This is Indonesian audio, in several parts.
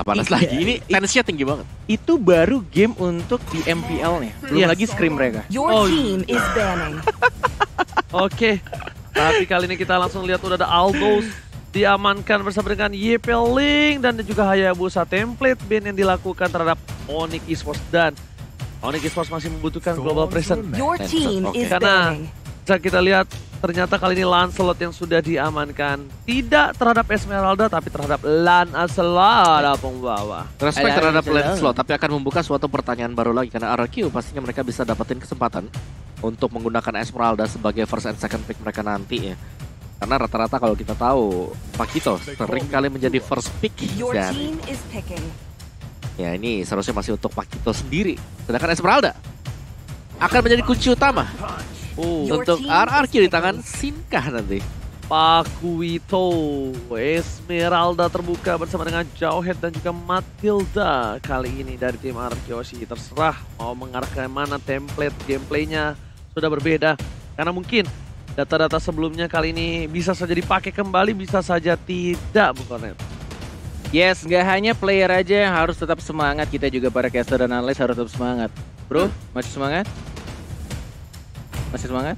panas lagi. Ini tensinya tinggi banget. Itu baru game untuk di MPL-nya. Belum lagi scrim mereka. Your team is banning. Oke. Tapi kali ini kita langsung lihat udah ada Aldos diamankan bersama dengan Yepeling dan juga Hayabusa. Template ban yang dilakukan terhadap Onyx Esports dan Onyx Esports masih membutuhkan global presence. Your team is Karena banning. bisa kita lihat ternyata kali ini Lancelot yang sudah diamankan tidak terhadap Esmeralda tapi terhadap Lan Aselada pembawa. Respect terhadap Lancelot, tapi akan membuka suatu pertanyaan baru lagi karena RRQ pastinya mereka bisa dapetin kesempatan untuk menggunakan Esmeralda sebagai first and second pick mereka nanti ya. Karena rata-rata kalau kita tahu Pakito sering kali menjadi first pick Your dan team is picking. ya ini seharusnya masih untuk Pakito sendiri. Sedangkan Esmeralda akan menjadi kunci utama untuk RRQ di tangan Sinkah nanti. Pakuito, Esmeralda terbuka bersama dengan Jauhead dan juga Matilda kali ini dari tim RRQ. Terserah mau mengarah ke mana, template gameplaynya sudah berbeda. Karena mungkin data-data sebelumnya kali ini bisa saja dipakai kembali, bisa saja tidak, bukan? Yes, nggak hanya player aja yang harus tetap semangat, kita juga para caster dan analis harus tetap semangat. Bro, masih semangat? Masih semangat?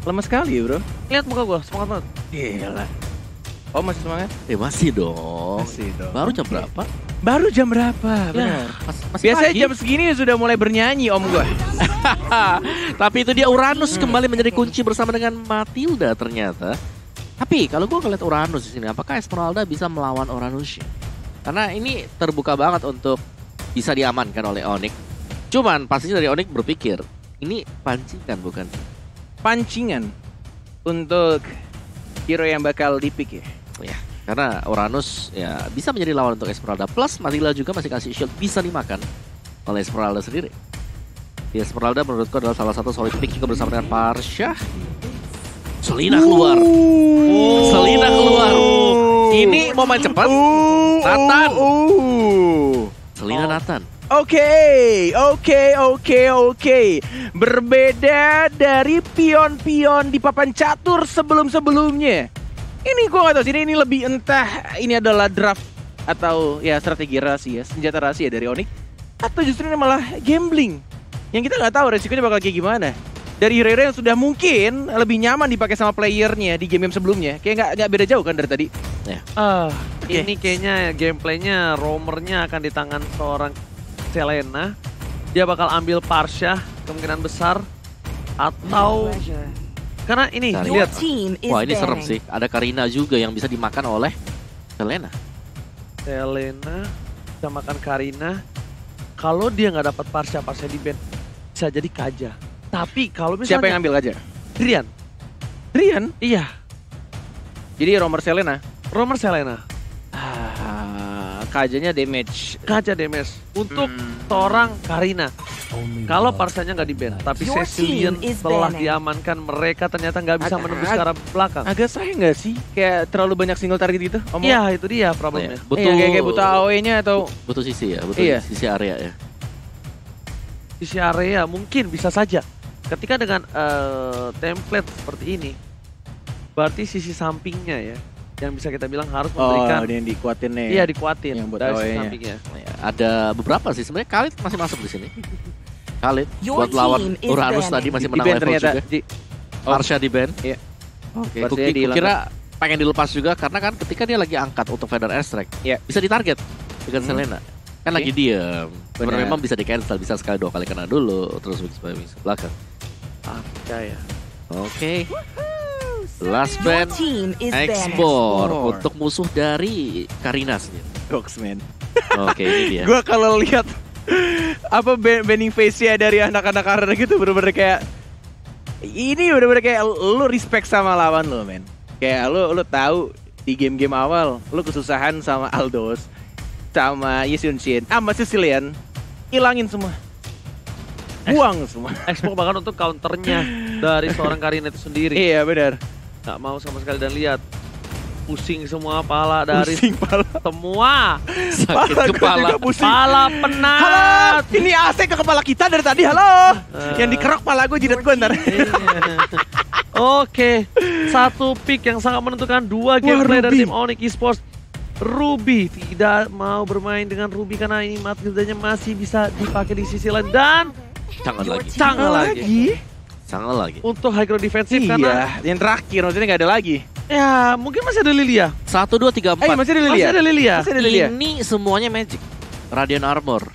Lemes sekali bro. Lihat muka gue, semangat banget. Gila. Oh masih semangat? Masih dong. Masih dong. Baru jam berapa? Baru jam berapa? Benar. Masih Biasanya pagi. jam segini sudah mulai bernyanyi om gua. Tapi itu dia Uranus kembali menjadi kunci bersama dengan Matilda ternyata. Tapi kalau gue ngeliat Uranus di sini, apakah Esmeralda bisa melawan Uranusnya? Karena ini terbuka banget untuk bisa diamankan oleh Onyx. Cuman pastinya dari Onyx berpikir, ini pancingan bukan? Pancingan untuk hero yang bakal dipick ya. Ya, karena Uranus ya bisa menjadi lawan untuk Esmeralda. Plus Matilda juga masih kasih shield, bisa dimakan oleh Esmeralda sendiri. Ya, Esmeralda menurutku adalah salah satu solid pick juga bersama dengan Parsha. Selina keluar. Selina keluar. Ini momen cepat. Nathan. Selina Nathan. Oke. Berbeda dari pion-pion di papan catur sebelum-sebelumnya. Ini gue gak tahu sih, ini lebih entah ini adalah draft atau ya strategi rahasia, senjata rahasia dari Onyx, atau justru ini malah gambling yang kita nggak tahu resikonya bakal kayak gimana. Dari hero yang sudah mungkin lebih nyaman dipakai sama playernya di game-game sebelumnya, kayak nggak beda jauh kan dari tadi. Ya. Ini kayaknya gameplaynya, roamernya akan di tangan seorang Selena. Dia bakal ambil Parsha kemungkinan besar, atau karena ini Your lihat, wah ini serem sih. Ada Karina juga yang bisa dimakan oleh Selena. Selena bisa makan Karina. Kalau dia nggak dapat Parsha di ban, bisa jadi Kaja. Tapi kalau misalnya Siapa yang ambil aja? Drian? Iya, Jadi Romer Selena. roamer Selena. Kajanya damage. Kaja damage untuk seorang Karina. Kalau Parsanya nggak di-ban, tapi Your Cecilian team is setelah banning. diamankan, mereka ternyata nggak bisa menembus ke arah belakang. Agak sayang nggak sih? Kayak terlalu banyak single target gitu? Iya, itu dia problemnya. Butuh Kayak butuh AOE-nya atau butuh sisi ya, butuh Iya. sisi area ya. Sisi area mungkin bisa saja. Ketika dengan template seperti ini, berarti sisi sampingnya ya, yang bisa kita bilang harus memberikan. yang dikuatin nih. Iya, dikuatin Yang buat dari sisi AOE-nya. sampingnya. Ya, ada beberapa sih sebenarnya. Khalid masih masuk di sini. Khalid Your buat lawan team is Uranus banning. tadi masih Di menang ban level ternyata. juga. Parsha di ban. Iya. Oke, Parsha Kuki kira pengen dilepas juga karena kan ketika dia lagi angkat untuk Feather Airstrike, Iya. bisa ditarget dengan Selena. Kan lagi diam. Benar. Sebenarnya memang bisa di cancel, bisa sekali 2 kali kena dulu, terus bisa belakang. Percaya. Oke. Last Your ban team is banning. Export Export. untuk musuh dari Karina sendiri. Goxman. Oke, ini dia. Gue kalau lihat apa banning face-nya dari anak-anak karena gitu bener-bener kayak ini bener-bener kayak lu respect sama lawan lu men. Kayak lu tahu di game-game awal lu kesusahan sama Aldos, sama Yunshin, sama Cecilian, hilangin semua. Buang semua. Expo bahkan untuk counternya dari seorang Karina itu sendiri. Iya benar. Nggak mau sama sekali, dan lihat pusing semua pala dari Pusing pala. semua. Sakit Gua kepala. juga pusing. Pala Halo, penat. ini AC ke kepala kita dari tadi. Halo. Yang dikerok pala gue jidat gue ntar. Oke, satu pick yang sangat menentukan, dua gameplay dari Ruby. tim Onyx Esports. Ruby tidak mau bermain dengan Ruby karena ini Matildanya masih bisa dipakai di sisi lain dan Canggih lagi. Sangat lagi. untuk high ground defensif karena Iya, yang terakhir maksudnya nggak ada lagi. ya mungkin masih ada Lilia. 1, 2, 3, 4. Masih ada Masih Lilia. ada Lilia. Masih ada Lilia. Ini semuanya magic. Radiant Armor.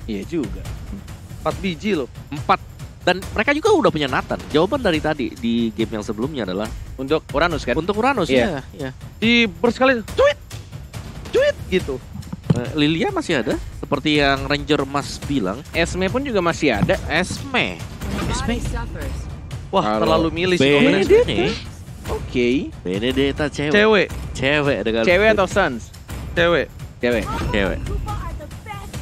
Iya juga. 4 biji loh. 4. Dan mereka juga udah punya Nathan. Jawaban dari tadi di game yang sebelumnya adalah Untuk Uranus kan? untuk Uranus. Iya. Iya. Di bersekali tweet gitu. Lilia masih ada. Seperti yang Ranger Mas bilang. Esme pun juga masih ada. Esme. Esme. Wah, Kalau terlalu milih sih komennya. Benedetta. Oke. Benedetta cewek. Cewek, Cewek dengan Cewek atau Suns? cewek. Cewek. cewek.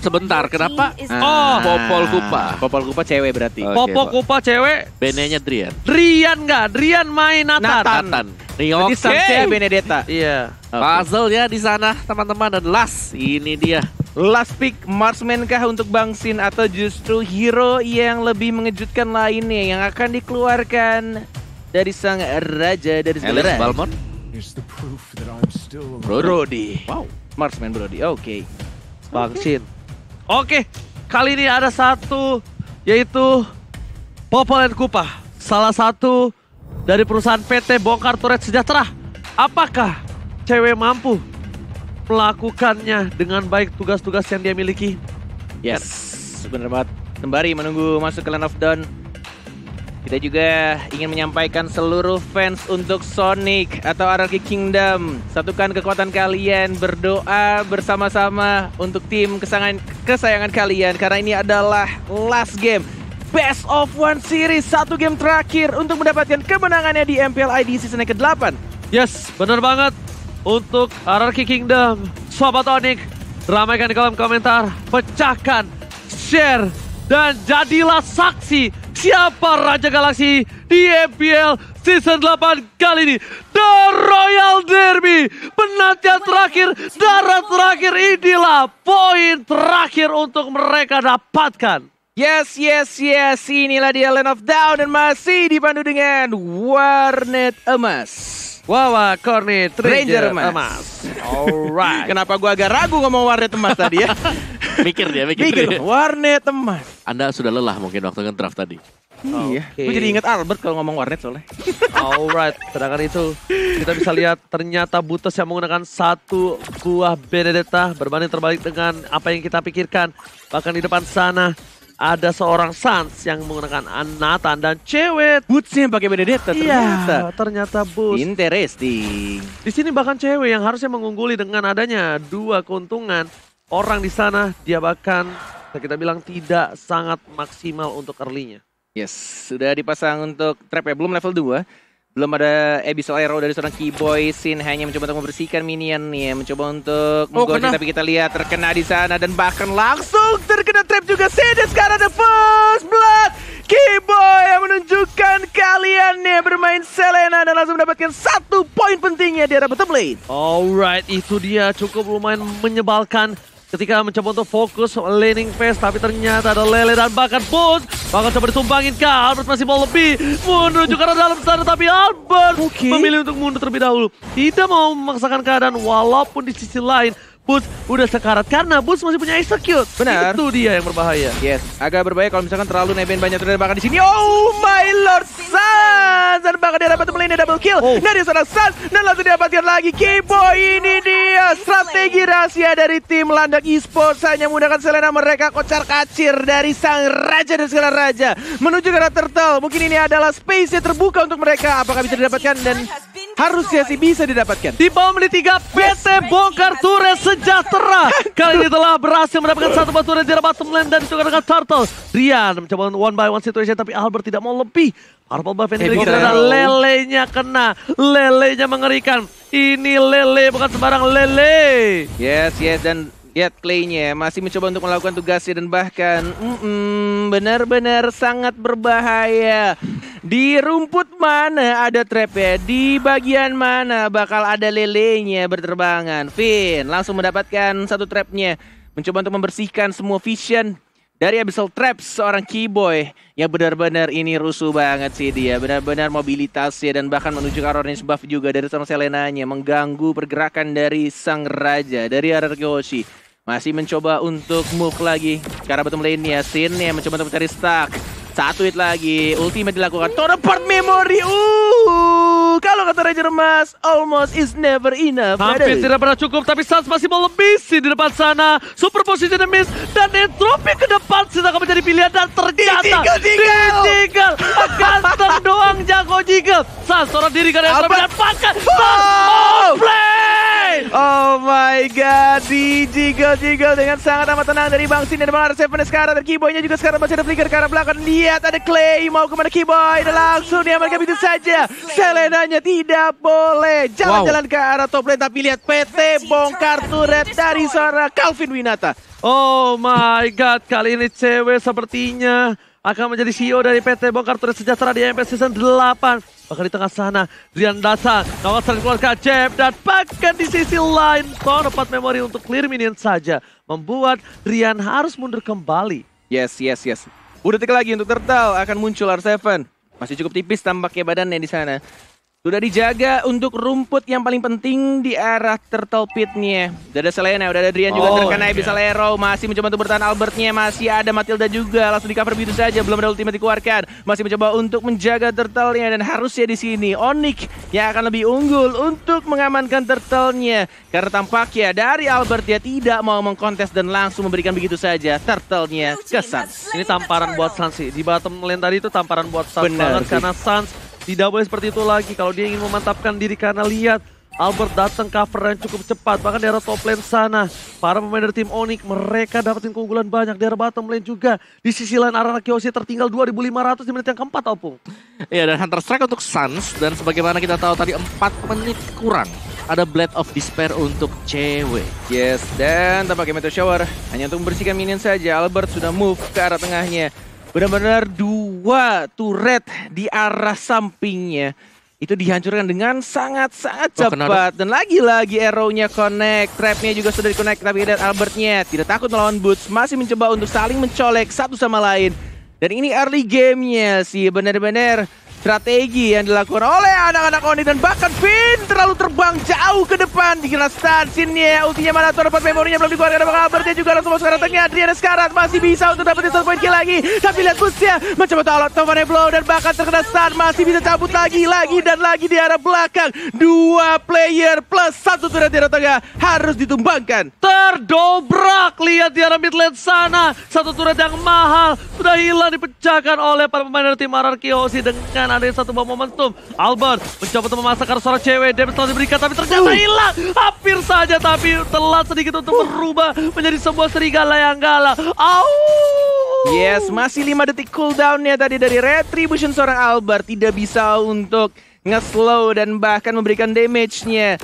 Sebentar, kenapa? Oh, Popol Kupa. Popol Kupa cewek berarti. Oke, Popo Pak. Kupa cewek. Benenya Drian. Drian nggak? Drian main Nathan. Nathan. Berarti Sunsnya Benedetta. Iya. Puzzle ya di sana teman-teman, dan last ini dia. Last pick marksman kah untuk Bang Sin atau justru hero yang lebih mengejutkan lainnya yang akan dikeluarkan dari sang raja dari segala Alice raja? Balmond. Here's the proof that I'm still alive. Brody. Wow. Marksman Brody. Oke. Bang Shin. Oke, kali ini ada satu yaitu Popol Kupa. Salah satu dari perusahaan PT Bongkar Turret Sejahtera. Apakah cewek mampu melakukannya dengan baik tugas-tugas yang dia miliki? Yes. Bener banget. Sembari menunggu masuk ke Land of Dawn, kita juga ingin menyampaikan seluruh fans untuk Sonic atau Anarchy Kingdom. Satukan kekuatan kalian, berdoa bersama-sama untuk tim kesayangan kalian. Karena ini adalah last game. Best of One Series, satu game terakhir untuk mendapatkan kemenangannya di MPL ID season yang ke-8. Yes, bener banget. Untuk Anarchy Kingdom, Sobat Onyx, ramaikan di kolom komentar, pecahkan, share, dan jadilah saksi siapa Raja Galaksi di MPL Season 8 kali ini. The Royal Derby, penantian terakhir, darah terakhir, inilah poin terakhir untuk mereka dapatkan. Yes, inilah dia Land of Dawn dan masih dipandu dengan Warnet Emas. Wawa Cornet Ranger Ranger Emas. Emas. Alright. Kenapa gua agak ragu ngomong Warnet Emas tadi ya? Mikir dia. Warnet Emas. Anda sudah lelah mungkin waktu nge-draft tadi. Iya, Oke. gue jadi inget Albert kalau ngomong Warnet soalnya. Alright, sedangkan itu kita bisa lihat ternyata Butos yang menggunakan satu buah Benedetta berbanding terbalik dengan apa yang kita pikirkan. Bahkan di depan sana ada seorang Sans yang menggunakan Nathan dan cewek. Bootsnya pakai Benedetta ternyata. Iya, ternyata Bus. Interesting. Di sini bahkan cewek yang harusnya mengungguli dengan adanya dua keuntungan. Orang di sana dia bahkan kita bilang tidak sangat maksimal untuk early-nya. Yes, sudah dipasang untuk trap ya, belum level 2. Belum ada Abyssal Arrow dari seorang Keyboy. Sin hanya mencoba untuk membersihkan minion nih, mencoba untuk kena. menggolnya, tapi kita lihat terkena di sana dan bahkan langsung terkena trap juga. Sin sekarang ada first blood. Keyboy yang menunjukkan kaliannya bermain Selena dan langsung mendapatkan 1 poin pentingnya di arah bottom lane. Alright, itu dia cukup lumayan menyebalkan ketika mencoba untuk fokus laning phase, tapi ternyata ada Lele dan bahkan Bus bakal coba ditumpangin kah. Albert masih mau lebih menuju ke dalam sana, tapi Albert memilih untuk mundur terlebih dahulu. Tidak mau memaksakan keadaan walaupun di sisi lain Bus udah sekarat karena Bus masih punya execute. Benar. Itu dia yang berbahaya. Yes, agak berbahaya kalau misalkan terlalu nebeng banyak terlihat bahkan di sini. Oh my lord, Sans! Dan bahkan dia dapat melini double kill dari seorang Sans dan langsung didapatkan lagi Keyboy. Ini dia strategi rahasia dari tim Landak Esports, hanya menggunakan Selena mereka kocar kacir dari sang raja dan segala raja menuju ke arah turtle. Mungkin ini adalah space yang terbuka untuk mereka. Apakah bisa didapatkan? Dan harusnya sih bisa didapatkan. Di bawah menit 3, PT Bongkar Turret Sejahtera kali ini telah berhasil mendapatkan satu batu turret di bottom lane dan juga dengan Turtle. Rian mencoba one by one situation, tapi Albert tidak mau lebih. Purple buff yang dimiliki dan Lelenya kena. Lelenya mengerikan. Ini Lele bukan sembarang Lele. Yes, dan lihat Clay-nya masih mencoba untuk melakukan tugasnya dan bahkan benar-benar sangat berbahaya. Di rumput mana ada trapnya, di bagian mana bakal ada lelenya berterbangan. Finn langsung mendapatkan satu trapnya, mencoba untuk membersihkan semua vision dari Abyssal Traps, seorang Keyboy yang benar-benar ini rusuh banget sih dia. Benar-benar mobilitasnya dan bahkan menuju ke orange buff juga dari seorang Selenanya. Mengganggu pergerakan dari sang raja, dari RRQ Hoshi. Masih mencoba untuk move lagi ke arah bottom lane-nya. Sin yang mencoba untuk mencari stack. Satu hit lagi, ultimate dilakukan. Total part memory. Kalau kata Ranger Emas, almost is never enough. Hampir tidak pernah cukup, tapi Suns masih mau lebih sih di depan sana. Super position miss dan entropy ke depan sudah akan menjadi pilihan dan ternyata ditinggal. Ganteng doang jago jiggle. Suns seorang diri karena entropy dan pakai Suns on play. Oh my god, di jiggle dengan sangat amat tenang dari Bang Sin dan Bang R7 sekarang. Dan Keyboy-nya juga sekarang masih ada flicker ke arah belakang. Lihat ada Clay, mau kemana Keyboy? Dan langsung dia mereka begitu saja. Selenanya tidak boleh jalan-jalan ke arah top lane. Tapi lihat PT bongkar turret dari seorang Calvin Winata. Oh my god, kali ini cewek sepertinya akan menjadi CEO dari PT Bongkar Turret Sejahtera di MPL Season 8. Bahkan di tengah sana, Rian datang, kawasan keluarga Jeb, dan bahkan di sisi lain, dapat memori untuk clear minion saja. Membuat Rian harus mundur kembali. Yes. Udah detik lagi untuk Turtle akan muncul R7. Masih cukup tipis tampaknya badannya di sana. Sudah dijaga untuk rumput yang paling penting di arah Turtle Pit-nya. Udah ada Selena, udah ada Drian juga terkena Abyssal Arrow. Masih mencoba untuk bertahan Albert-nya. Masih ada Matilda juga. Langsung di cover begitu saja. Belum ada ultimate dikeluarkan. Masih mencoba untuk menjaga Turtle-nya. Dan harusnya di sini Onyx yang akan lebih unggul untuk mengamankan Turtle-nya. Karena tampaknya dari Albert dia tidak mau mengkontes dan langsung memberikan begitu saja Turtle-nya ke Suns. Ini tamparan buat Suns sih. Di bottom lane tadi itu tamparan buat Suns Benar banget. Karena Suns tidak boleh seperti itu lagi kalau dia ingin memantapkan diri, karena lihat Albert datang cover yang cukup cepat. Bahkan di arah top lane sana, para pemain dari tim Onyx mereka dapetin keunggulan banyak. Di arah bottom lane juga, di sisi lain RRQ Hoshi tertinggal 2.500 di menit yang keempat, Opung. Iya, dan Hunter Strike untuk Suns, dan sebagaimana kita tahu tadi 4 menit kurang. Ada Blade of Despair untuk cewek. Yes, dan tampaknya Meteor Shower hanya untuk membersihkan minion saja. Albert sudah move ke arah tengahnya. Benar-benar 2 turret di arah sampingnya. Itu dihancurkan dengan sangat-sangat cepat. Dan lagi-lagi arrow-nya connect. Trap-nya juga sudah di-connect. Tapi lihat Albert-nya tidak takut melawan Boots. Masih mencoba untuk saling mencolek satu sama lain. Dan ini early game-nya sih. Benar-benar strategi yang dilakukan oleh anak-anak Onyx. Dan bahkan Finn terlalu terbang jauh ke depan. Dikena stun. Sin-nya ultinya mana tuh, dapat memorinya belum dikeluarkan. Bang Albert-nya juga langsung masuk ke arah tengah. Adriana sekarang masih bisa untuk dapetin 1 point kill lagi. Tapi lihat Boots-nya mencoba tolong Tovane Blow. Dan bahkan terkena stun. Masih bisa cabut lagi dan lagi di arah belakang. 2 player plus 1 turret di arah tengah harus ditumbangkan. Terdobrak, lihat di arah mid lane sana. 1 turret yang mahal sudah hilang, dipecahkan oleh para pemain dari tim RRQ Hoshi dengan ada satu buah momentum. Albert mencoba untuk memasakkan seorang cewek. Damage telah diberikan tapi ternyata hilang. Hampir saja tapi telat sedikit untuk berubah menjadi sebuah serigala yang galak. Yes, masih 5 detik cooldown-nya tadi dari Retribution seorang Albert. Tidak bisa untuk nge-slow dan bahkan memberikan damage-nya.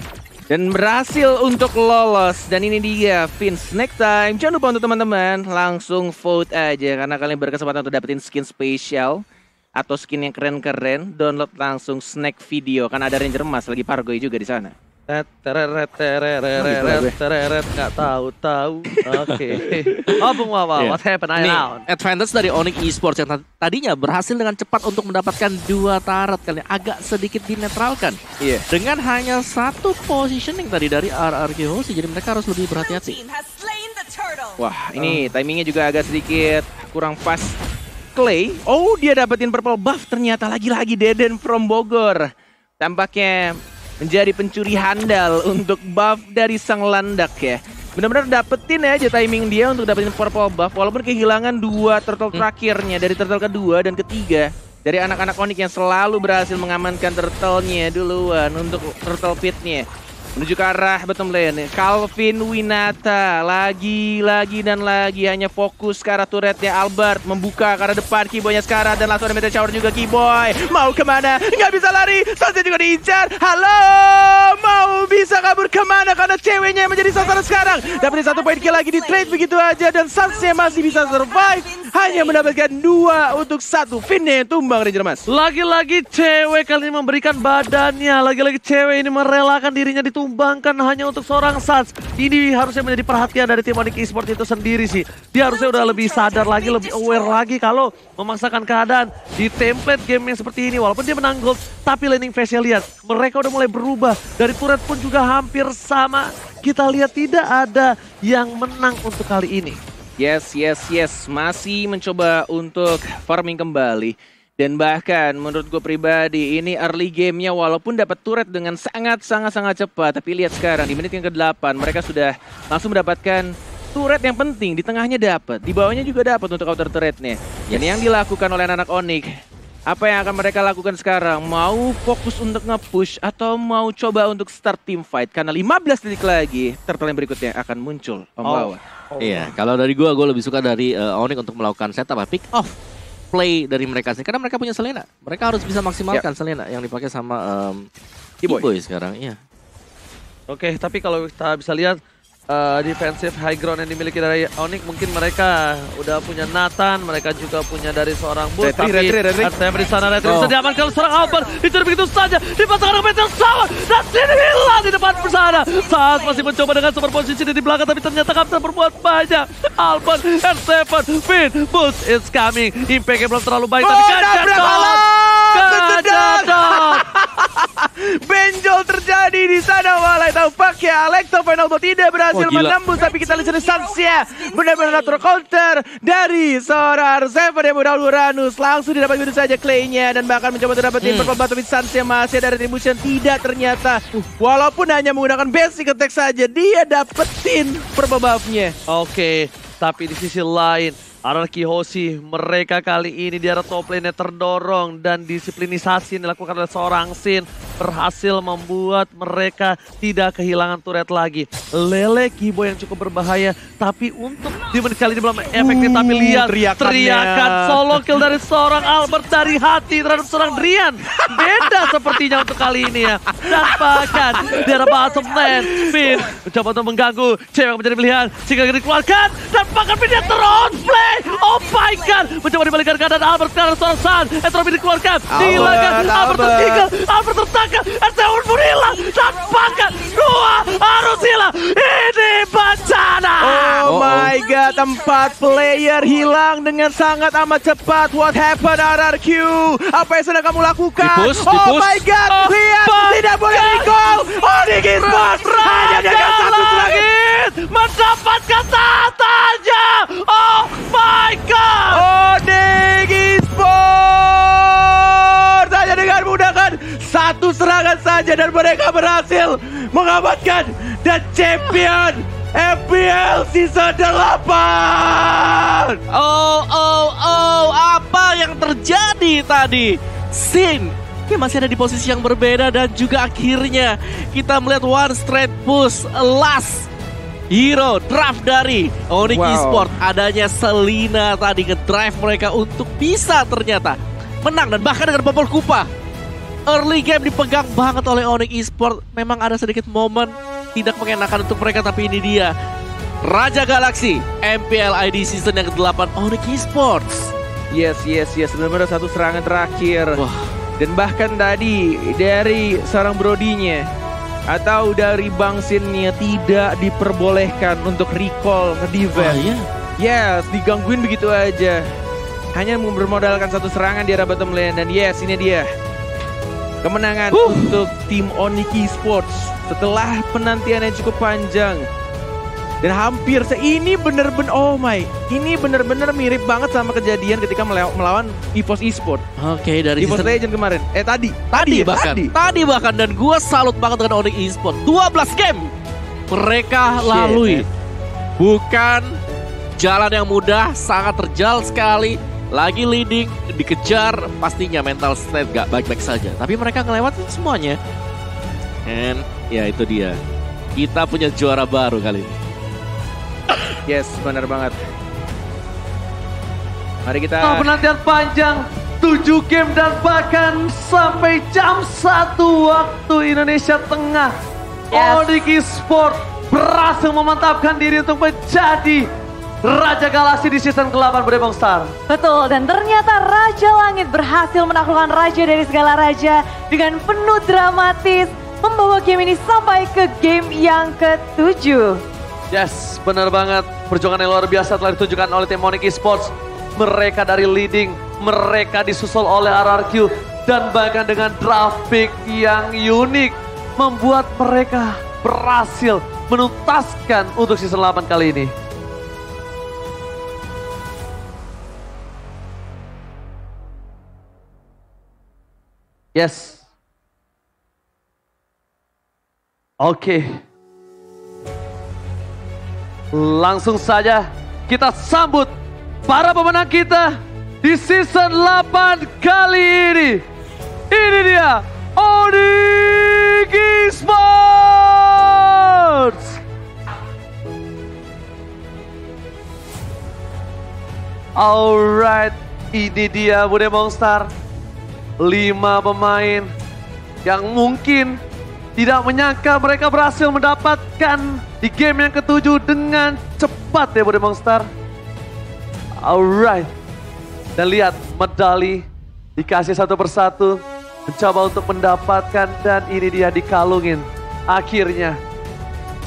Dan berhasil untuk lolos. Dan ini dia Finn Snack Time. Jangan lupa untuk teman-teman langsung vote aja. Karena kalian berkesempatan untuk dapetin skin spesial atau skin yang keren-keren. Download langsung Snack Video. Karena ada Ranger Emas lagi Pargoy juga di sana. Nggak tahu. Oke. Opung, what happened now? Advantage dari Onyx Esports yang tadinya berhasil dengan cepat untuk mendapatkan 2 turret, kali agak sedikit dinetralkan. Iya. Dengan hanya 1 positioning tadi dari RRQ Hoshi, jadi mereka harus lebih berhati-hati. Wah, ini timingnya juga agak sedikit kurang pas. Clay, oh dia dapetin purple buff ternyata lagi-lagi Deden from Bogor. Tampaknya menjadi pencuri handal untuk buff dari sang landak ya. Benar-benar dapetin aja timing dia untuk dapetin purple buff. Walaupun kehilangan 2 turtle terakhirnya dari turtle kedua dan ketiga. Dari anak-anak Onyx yang selalu berhasil mengamankan turtle-nya duluan untuk turtle pit-nya. Menuju ke arah bottom lane. Calvin Winata lagi dan lagi hanya fokus ke arah turretnya. Albert membuka ke arah depan. Keyboy-nya sekarang dan langsung ada Meteor Shower juga. Keyboy mau kemana? Nggak bisa lari. Sansnya juga diincar. Halo, mau bisa kabur kemana? Karena ceweknya yang menjadi sasaran sekarang. Dapetin 1 point kill lagi di trade begitu aja. Dan Sansnya masih bisa survive. hanya mendapatkan 2 untuk 1. Finnya yang tumbang Ranger Mas. Lagi-lagi cewek kali ini memberikan badannya. Lagi-lagi cewek ini merelakan dirinya ditumbangkan hanya untuk seorang Suns. Ini harusnya menjadi perhatian dari tim Onyx Esports itu sendiri sih. Dia harusnya udah lebih sadar lagi, lebih aware lagi kalau memaksakan keadaan di template game yang seperti ini. Walaupun dia menang gold, tapi laning phase-nya lihat. Mereka udah mulai berubah. Dari turret pun juga hampir sama. Kita lihat tidak ada yang menang untuk kali ini. Yes. Masih mencoba untuk farming kembali. Dan bahkan menurut gue pribadi ini early gamenya walaupun dapat turret dengan sangat cepat. Tapi lihat sekarang di menit yang ke-8 mereka sudah langsung mendapatkan turret yang penting. Di tengahnya dapat, di bawahnya juga dapat untuk counter turretnya. Dan yang dilakukan oleh anak Onyx, apa yang akan mereka lakukan sekarang? Mau fokus untuk nge-push atau mau coba untuk start team fight? Karena 15 detik lagi turtle yang berikutnya akan muncul pembawa. Iya, kalau dari gue lebih suka dari Onyx untuk melakukan setup pick off play dari mereka sih. Karena mereka punya Selena. Mereka harus bisa maksimalkan Selena yang dipakai sama E-Boy sekarang. Iya. Oke, tapi kalau kita bisa lihat defensive high ground yang dimiliki dari Onyx, mungkin mereka udah punya Nathan, mereka juga punya dari seorang Bull, tapi Artem di sana Retri bisa diamankan seorang Albert, dicuri begitu saja, dipasang dengan Meteor Shower, dan sini hilang di depan bersana. Saat masih mencoba dengan super posisi di belakang, tapi ternyata Kapten berbuat banyak. Albert, R7, Finn, Boost is coming, impact-nya belum terlalu baik, tapi Kajadot! Benjol terjadi di sana, walai tampaknya Alekto Final Ball tidak berhasil menembus, tapi kita lihat Sansia benar-benar natural counter dari seorang R7 yang modal Uranus, langsung didapat begitu saja Clay-nya dan bahkan mencoba untuk dapetin purple batu, tapi Sansia masih ada retribution, tidak ternyata walaupun hanya menggunakan basic attack saja dia dapetin purple buff-nya. Oke, tapi di sisi lain Anarchy Hoshi mereka kali ini di arah top lane-nya terdorong dan disiplinisasi yang dilakukan oleh seorang Sin berhasil membuat mereka tidak kehilangan turret lagi. Lele Kibo yang cukup berbahaya, tapi untuk di menit kali ini belum efektif, tapi lihat teriakan solo kill dari seorang Albert dari hati terhadap seorang Drian. Beda sepertinya untuk kali ini ya. Dan bahkan di arah bottom lane, Finn mencoba untuk mengganggu, cewek menjadi pilihan, sehingga dikeluarkan dan bahkan Finn terus play. Oh my god, mencoba dibalikan keadaan Albert sekarang seorang Sun, Entropi dikeluarkan, dihilangkan, Albert tertinggal, Albert tertangkap, Entropi pun hilang, dan bahkan 2 harus hilang, ini bencana. Oh my god, 4 player hilang dengan sangat amat cepat. What happened RRQ? Apa yang sedang kamu lakukan? Oh my god, lihat, tidak boleh recall. Onyx Esports hanya dengan 1 lagi mendapatkan tatanya. Oh my god, Onyx Esports hanya dengan menggunakan 1 serangan saja dan mereka berhasil mengamankan dan champion FPL Season 8. Apa yang terjadi tadi? Sin masih ada di posisi yang berbeda dan juga akhirnya kita melihat one straight push last hero draft dari Onyx Esports. Adanya Selena tadi ngedrive mereka untuk bisa ternyata menang dan bahkan dengan Popol Kupa. Early game dipegang banget oleh Onyx Esports. Memang ada sedikit momen tidak mengenakan untuk mereka, tapi ini dia Raja Galaksi MPL ID season yang ke-8 Onyx Esports. Yes, benar-benar 1 serangan terakhir. Wah. Dan bahkan tadi dari seorang Brodinya atau dari Bang Sinnya tidak diperbolehkan untuk recall nge-defense. Iya. Yes, digangguin begitu aja. Hanya bermodalkan 1 serangan di arah bottom lane. Dan yes, ini dia kemenangan untuk tim Onyx Esports setelah penantian yang cukup panjang. Dan hampir ini bener-bener ini bener-bener mirip banget sama kejadian ketika melawan EVOS Esports. Oke, dari EVOS Legend kemarin. Tadi bahkan dan gua salut banget dengan Onyx Esports. 12 game mereka lalui. Bukan jalan yang mudah, sangat terjal sekali. Lagi leading, dikejar, pastinya mental state gak baik-baik saja. Tapi mereka ngelewatin semuanya. And ya itu dia. Kita punya juara baru kali ini. Yes, benar banget. Mari kita penantian panjang 7 game dan bahkan sampai jam 1 waktu Indonesia Tengah. Onyx Esports berhasil memantapkan diri untuk menjadi Raja Galaksi di season ke-8 Bude Mongstar. Betul, dan ternyata Raja Langit berhasil menaklukkan Raja dari segala raja dengan penuh dramatis, membawa game ini sampai ke game yang ke-7. Yes, benar banget. Perjuangan yang luar biasa telah ditunjukkan oleh tim Onyx Esports. Mereka dari leading, mereka disusul oleh RRQ, dan bahkan dengan draft pick yang unik, membuat mereka berhasil menuntaskan untuk season 8 kali ini. Yes. Oke. Langsung saja kita sambut para pemenang kita di season 8 kali ini. Ini dia Onyx Esports. Alright, ini dia Bude Mongstar. 5 pemain yang mungkin tidak menyangka mereka berhasil mendapatkan di game yang ke-7 dengan cepat ya Bude Mongstar. Alright. Dan lihat medali dikasih satu persatu. Mencoba untuk mendapatkan dan ini dia dikalungin. Akhirnya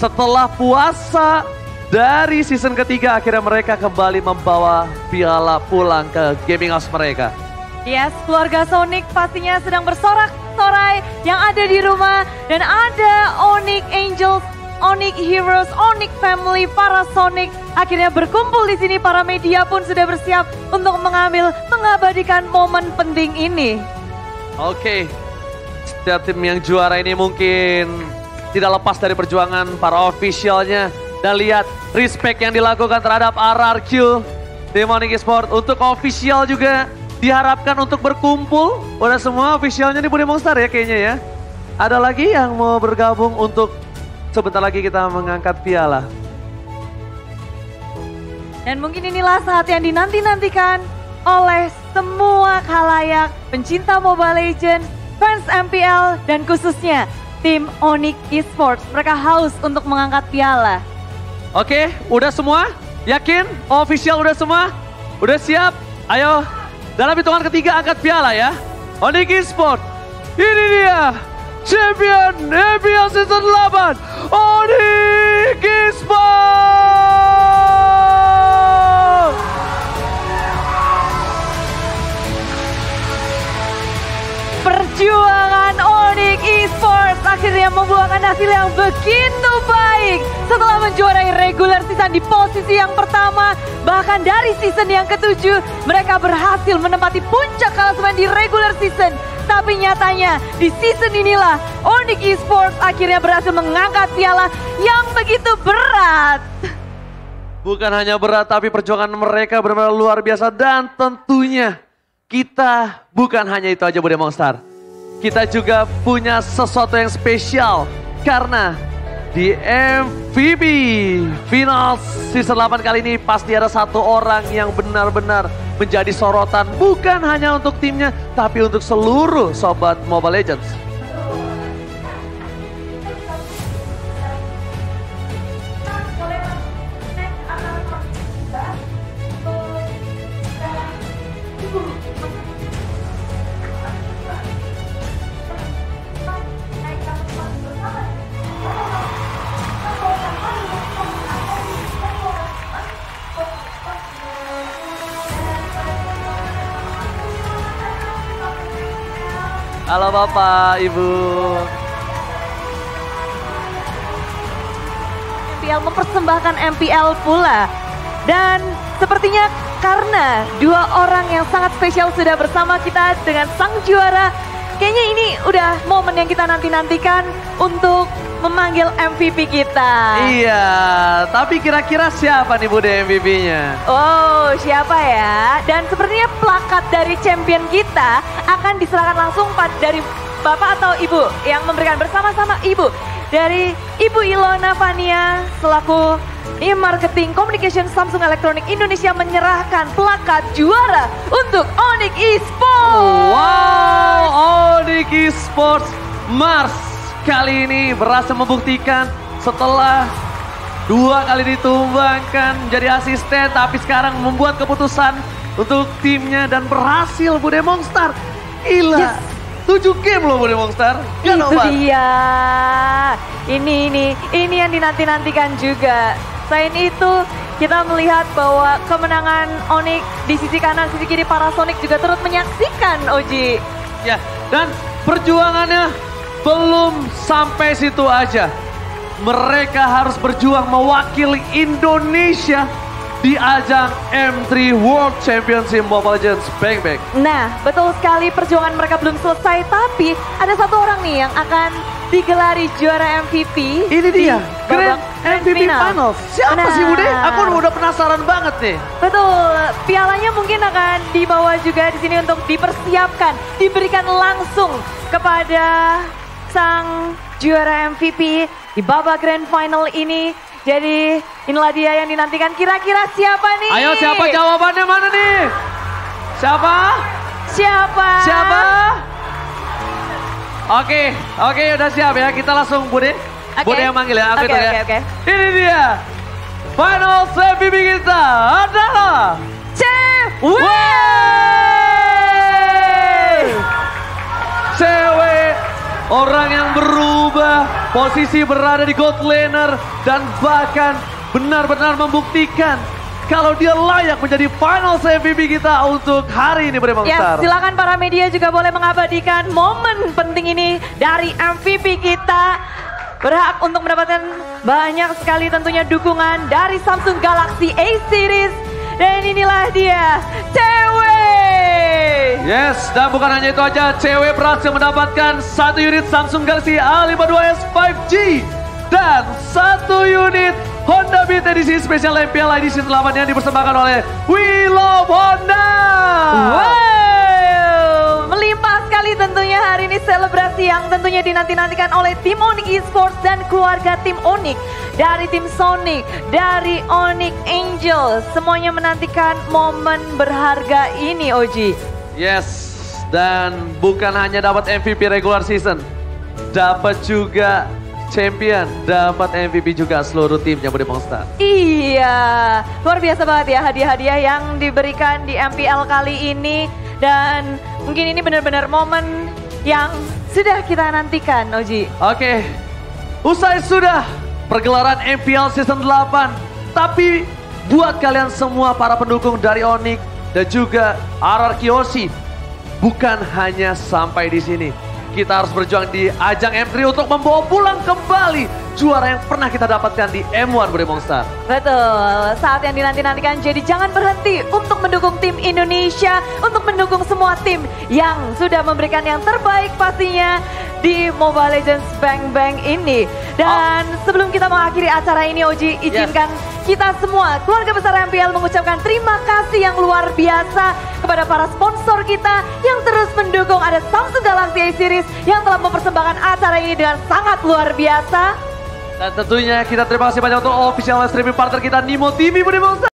setelah puasa dari season ketiga akhirnya mereka kembali membawa piala pulang ke gaming house mereka. Yes, keluarga Sonic pastinya sedang bersorak-sorai yang ada di rumah. Dan ada Onyx Angels, Onyx Heroes, Onyx Family, para Sonic. Akhirnya berkumpul di sini, para media pun sudah bersiap untuk mengabadikan momen penting ini. Oke, setiap tim yang juara ini mungkin tidak lepas dari perjuangan para officialnya. Dan lihat respect yang dilakukan terhadap RRQ, tim Onyx Esports. Untuk official juga diharapkan untuk berkumpul. Udah semua officialnya di Bude Mongstar ya kayaknya ya. Ada lagi yang mau bergabung untuk sebentar lagi kita mengangkat piala. Dan mungkin inilah saat yang dinanti-nantikan oleh semua khalayak pencinta Mobile Legends, fans MPL, dan khususnya tim Onyx Esports. Mereka haus untuk mengangkat piala. Oke, udah semua? Yakin? Official udah semua? Udah siap? Ayo. Dalam hitungan ketiga angkat piala ya. Onyx Esports. Ini dia. Champion MPL Season 8. Onyx Esports. Perjuangan Onyx Esports akhirnya membuahkan hasil yang begitu baik. Setelah menjuarai regular season di posisi yang pertama, bahkan dari season yang ke-7, mereka berhasil menempati puncak klasemen di regular season. Tapi nyatanya di season inilah Onyx Esports akhirnya berhasil mengangkat piala yang begitu berat. Bukan hanya berat, tapi perjuangan mereka benar-benar luar biasa. Dan tentunya kita bukan hanya itu aja Bude Mongstar. Kita juga punya sesuatu yang spesial. Karena di MVP final season 8 kali ini pasti ada satu orang yang benar-benar menjadi sorotan. Bukan hanya untuk timnya, tapi untuk seluruh sobat Mobile Legends. Halo Bapak, Ibu. MPL mempersembahkan MPL pula. Dan sepertinya karena dua orang yang sangat spesial sudah bersama kita dengan sang juara, kayaknya ini udah momen yang kita nanti-nantikan untuk memanggil MVP kita. Iya, tapi kira-kira siapa nih Bude MVP-nya? Oh, siapa ya? Dan sepertinya plakat dari champion kita akan diserahkan langsung dari Bapak atau Ibu yang memberikan bersama-sama Ibu. Dari Ibu Ilona Fania selaku Marketing Communication Samsung Electronic Indonesia menyerahkan plakat juara untuk Onyx Esports. Wow, Onyx Esports Mars kali ini berhasil membuktikan setelah 2 kali ditumbangkan jadi asisten, tapi sekarang membuat keputusan untuk timnya dan berhasil Bude Monster. Gila, Yes. 7 game loh Bude Monster. Gak Itu obat. dia. Ini yang dinanti-nantikan juga. Selain itu, kita melihat bahwa kemenangan Onyx di sisi kanan, sisi kiri Parasonic juga turut menyaksikan, Oji. Ya, dan perjuangannya belum sampai situ aja. Mereka harus berjuang mewakili Indonesia di ajang M3 World Championship Mobile Legends Bang Bang. Nah, betul sekali perjuangan mereka belum selesai, tapi ada satu orang nih yang akan digelari juara MVP. Ini di dia, Grand babak MVP Finals. Siapa Nah. sih Bude? Aku udah penasaran banget nih. Betul, pialanya mungkin akan dibawa juga di sini untuk dipersiapkan, diberikan langsung kepada sang juara MVP di babak Grand Final ini. Jadi inilah dia yang dinantikan, kira-kira siapa nih? Ayo siapa jawabannya mana nih? Siapa? Siapa? Siapa? Oke, udah siap ya. Kita langsung Bude. Oke. Bude yang manggil ya. Aku Oke, hitung ya. oke. Ini dia. Final MVP kita adalah cewek. Orang yang berubah posisi berada di gold laner dan bahkan benar-benar membuktikan kalau dia layak menjadi final MVP kita untuk hari ini Bude Ya, Monster. silakan para media juga boleh mengabadikan momen penting ini dari MVP kita. Berhak untuk mendapatkan banyak sekali tentunya dukungan dari Samsung Galaxy A Series. Dan inilah dia, cewek. Yes, dan bukan hanya itu aja, cewek berhasil mendapatkan 1 unit Samsung Galaxy A52s 5G dan 1 unit Honda Beat edisi spesial MPL Edition 8 yang dipersembahkan oleh We Love Honda. Wow, melimpah sekali tentunya hari ini selebrasi yang tentunya dinanti-nantikan oleh tim Onyx Esports dan keluarga tim Onyx. Dari tim Sonic, dari Onyx Angel, semuanya menantikan momen berharga ini, Oji. Yes, dan bukan hanya dapat MVP regular season, dapat juga champion, dapat MVP juga seluruh timnya Bude Monster. Iya, luar biasa banget ya hadiah-hadiah yang diberikan di MPL kali ini. Dan mungkin ini benar-benar momen yang sudah kita nantikan, Oji. Oke, usai sudah pergelaran MPL Season 8. Tapi buat kalian semua para pendukung dari Onyx dan juga RR Kiyoshi, bukan hanya sampai di sini. Kita harus berjuang di ajang M3 untuk membawa pulang kembali juara yang pernah kita dapatkan di M1 Bude Monster. Betul, saat yang dinanti-nantikan, jadi jangan berhenti untuk mendukung tim Indonesia, untuk mendukung semua tim yang sudah memberikan yang terbaik pastinya di Mobile Legends Bang Bang ini. Dan sebelum kita mengakhiri acara ini, Oji, izinkan kita semua, keluarga besar MPL, mengucapkan terima kasih yang luar biasa kepada para sponsor kita yang terus mendukung. Ada Samsung Galaxy A Series yang telah mempersembahkan acara ini dengan sangat luar biasa. Dan tentunya kita terima kasih banyak untuk official live streaming partner kita Nimo TV Bude Monster.